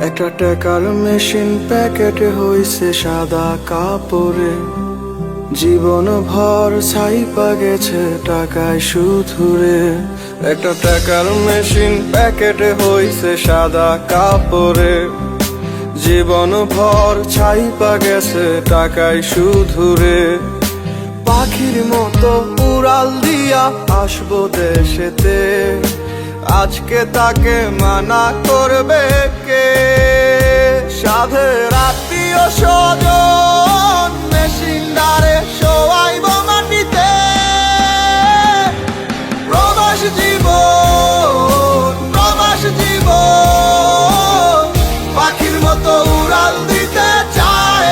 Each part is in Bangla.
একটা টাকার মেশিন প্যাকেটে হইছে সাদা কাপড়ে, জীবন ভর ছাইপা গেছে টাকায় সুধুরে। একটা টাকার মেশিন প্যাকেটে হইছে সাদা কাপড়ে, জীবন ভর ছাইপা গেছে টাকায় সুধুরে। পাখির মতো উড়াল দিয়া আসবো দেশেতে, আজকে তাকে মানা করবে কে? সাধের আত্মীয় স্বজন মেশিনদারে শোয়াইব মাটিতে। প্রবাস জীবন, প্রবাস জীবন, পাখির মতো উড়াল দিতে চায়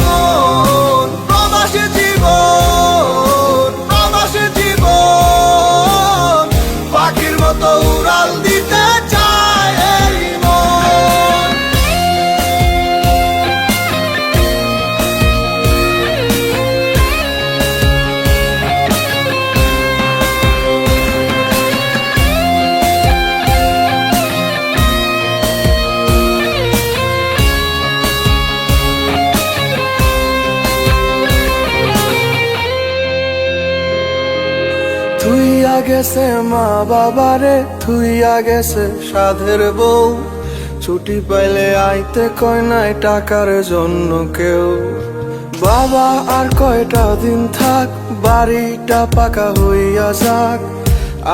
মন। প্রবাস জীবন, প্রবাস জীবন, পাখির মতো উড়াল দিতে চায় মন। থুইয়া গেছে মা বাবারে, থুইয়া গেছে সাধের বউ, ছুটি পাইলে আইতে কয় নাই টাকার জন্য কেউ। বাবা আর কয়টা দিন থাক, বাড়িটা পাকা হইয়া যাক,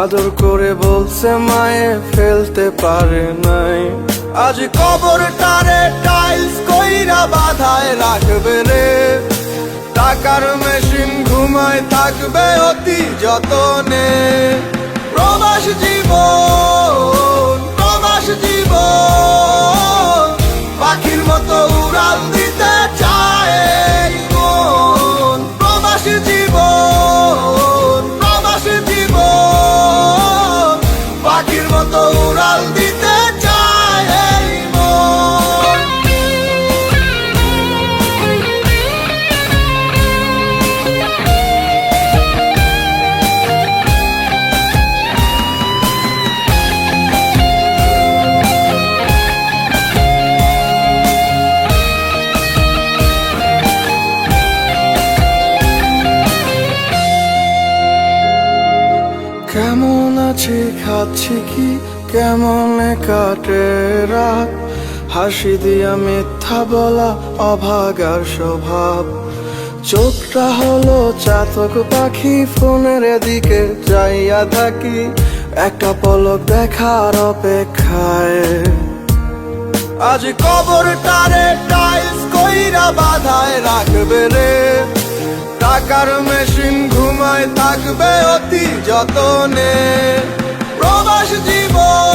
আদর করে বলছে মায়ে ফেলতে পারে নাই। আজ কবরটারে টাইলস কইরা বাধায় রাখবে রে, টাকার মেশিন ঘুমায় থাকবে অতি যতনে। প্রবাস জীবন, প্রবাস জীবন, পাখির মতো উড়াল দিতে চায় মন। প্রবাস জীবন, প্রবাস জীবন, পাখির মতো উড়াল দিতে চায় মন। কেমন আছি খাচ্ছি কি, কেমনে কাটে রাত, হাসি দিয়া মিথ্যা বলা অভাগার স্বভাব। চোখটা হলো চাতক পাখি, ফোনের দিকে যাইয়া থাকি, একটা পলক দেখার অপেক্ষায়। আজ কবরটারে টাইলস কইরা বাধায় রাখবে রে, টাকার মেশিন ঘুমায় থাকবে অতি যতনে। প্রবাস জীবন।